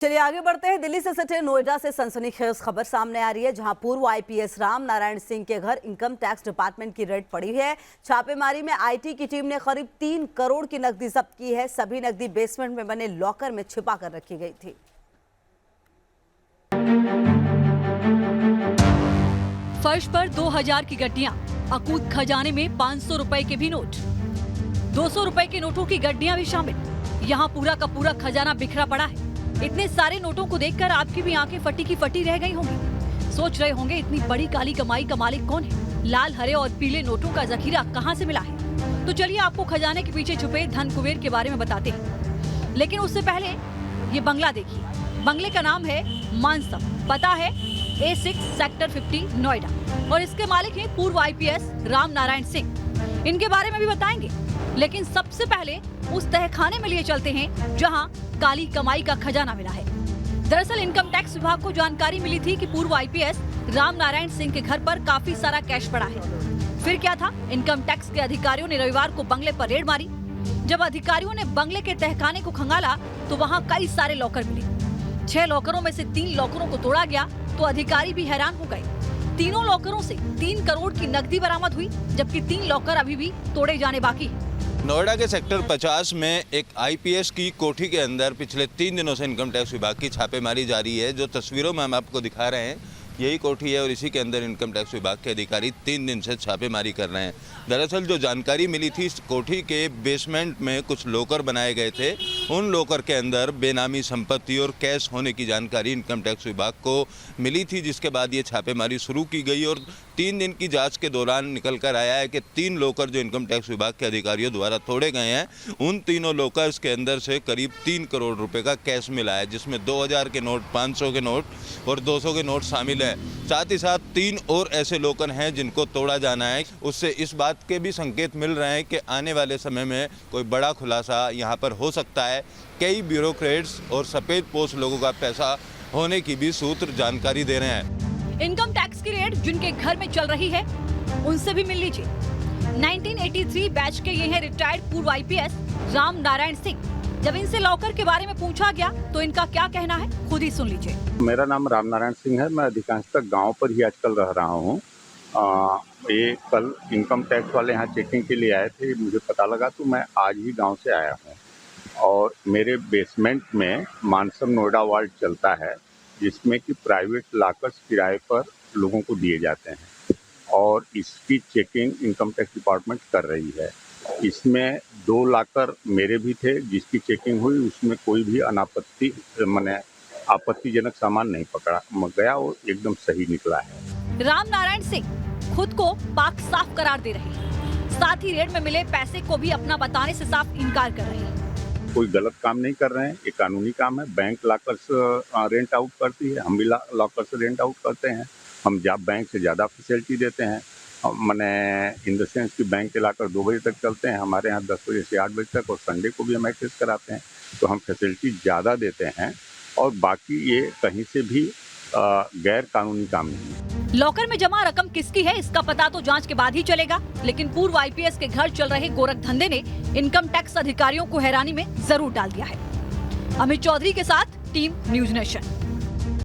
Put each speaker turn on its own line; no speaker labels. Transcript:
चलिए आगे बढ़ते हैं। दिल्ली से सटे नोएडा से सनसनीखेज खबर सामने आ रही है, जहां पूर्व आईपीएस राम नारायण सिंह के घर इनकम टैक्स डिपार्टमेंट की रेड पड़ी है। छापेमारी में आईटी की टीम ने करीब 3 करोड़ की नकदी जब्त की है। सभी नकदी बेसमेंट में बने लॉकर में छिपा कर रखी गई थी।
फर्श पर 2000 की गड्डियां, अकूत खजाने में 500 रुपए के भी नोट, 200 रुपए के नोटों की गड्डियां भी शामिल। यहाँ पूरा का पूरा खजाना बिखरा पड़ा है। इतने सारे नोटों को देखकर आपकी भी आंखें फटी की फटी रह गई होंगी। सोच रहे होंगे इतनी बड़ी काली कमाई का मालिक कौन है, लाल हरे और पीले नोटों का जखीरा कहां से मिला है। तो चलिए आपको खजाने के पीछे छुपे धन कुबेर के बारे में बताते हैं। लेकिन उससे पहले ये बंगला देखिए। बंगले का नाम है मानसम, पता है A6 सेक्टर 50 नोएडा, और इसके मालिक हैं पूर्व आईपीएस राम नारायण सिंह। इनके बारे में भी बताएंगे, लेकिन सबसे पहले उस तहखाने में लिए चलते हैं जहां काली कमाई का खजाना मिला है। दरअसल इनकम टैक्स विभाग को जानकारी मिली थी कि पूर्व आईपीएस राम नारायण सिंह के घर पर काफी सारा कैश पड़ा है। फिर क्या था, इनकम टैक्स के अधिकारियों ने रविवार को बंगले पर रेड मारी। जब अधिकारियों ने बंगले के तहखाने को खंगाला तो वहाँ कई सारे लॉकर मिले। 6 लॉकरों में से 3 लॉकरों को तोड़ा गया तो अधिकारी भी हैरान हो गए। तीनों लॉकरों से 3 करोड़ की नकदी बरामद हुई, जबकि 3 लॉकर अभी भी तोड़े जाने बाकी है।
नोएडा के सेक्टर 50 में एक आईपीएस की कोठी के अंदर पिछले 3 दिनों से इनकम टैक्स विभाग की छापेमारी जारी है। जो तस्वीरों में हम आपको दिखा रहे हैं यही कोठी है और इसी के अंदर इनकम टैक्स विभाग के अधिकारी 3 दिन से छापेमारी कर रहे हैं। दरअसल जो जानकारी मिली थी, इस कोठी के बेसमेंट में कुछ लॉकर बनाए गए थे। उन लॉकर के अंदर बेनामी संपत्ति और कैश होने की जानकारी इनकम टैक्स विभाग को मिली थी, जिसके बाद ये छापेमारी शुरू की गई और 3 दिन की जांच के दौरान निकल कर आया है कि 3 लॉकर जो इनकम टैक्स विभाग के अधिकारियों द्वारा तोड़े गए हैं, उन तीनों लॉकर्स के अंदर से करीब 3 करोड़ रुपए का कैश मिला है, जिसमें 2000 के नोट, 500 के नोट और 200 के नोट शामिल हैं। साथ ही साथ 3 और ऐसे लॉकर हैं जिनको तोड़ा जाना है। उससे इस बात के भी संकेत मिल रहे हैं कि आने वाले समय में कोई बड़ा खुलासा यहाँ पर हो सकता है। कई ब्यूरोक्रेट्स और सफेद पोस्ट लोगों का पैसा होने की भी सूत्र जानकारी दे रहे हैं।
इनकम टैक्स की रेड जिनके घर में चल रही है उनसे भी मिल लीजिए। 1983 बैच के ये हैं रिटायर्ड पूर्व आईपीएस राम नारायण सिंह। जब इनसे लॉकर के बारे में पूछा गया तो इनका क्या कहना है, खुद ही सुन लीजिए।
मेरा नाम राम नारायण सिंह है। मैं अधिकांशतः गांव पर ही आजकल रह रहा हूं। ये कल इनकम टैक्स वाले यहाँ चेकिंग के लिए आए थे, मुझे पता लगा तो मैं आज ही गांव से आया हूं। और मेरे बेसमेंट में मानसम नोएडा वार्ड चलता है, जिसमें कि प्राइवेट लॉकर्स किराए पर लोगों को दिए जाते हैं और इसकी चेकिंग इनकम टैक्स डिपार्टमेंट कर रही है। इसमें 2 लॉकर मेरे भी थे, जिसकी चेकिंग हुई, उसमें कोई भी आपत्तिजनक सामान नहीं पकड़ा गया, वो एकदम सही निकला है।
राम नारायण सिंह खुद को पाक साफ करार दे रहे हैं, साथ ही रेड में मिले पैसे को भी अपना बताने से साफ इनकार कर रहे हैं।
कोई गलत काम नहीं कर रहे हैं, ये कानूनी काम है। बैंक लॉकर्स रेंट आउट करती है, हम भी लॉकर्स रेंट आउट करते हैं। हम बैंक से ज़्यादा फैसिलिटी देते हैं। इन द सेंस कि बैंक के लॉकर 2 बजे तक चलते हैं, हमारे यहाँ 10 बजे से 8 बजे तक, और संडे को भी हम एक्सेस कराते हैं, तो हम फैसिलिटी ज़्यादा देते हैं। और बाकी ये कहीं से भी गैर कानूनी काम नहीं है।
लॉकर में जमा रकम किसकी है इसका पता तो जांच के बाद ही चलेगा, लेकिन पूर्व आईपीएस के घर चल रहे गोरख धंधे ने इनकम टैक्स अधिकारियों को हैरानी में जरूर डाल दिया है। अमित चौधरी के साथ टीम न्यूज़ नेशन।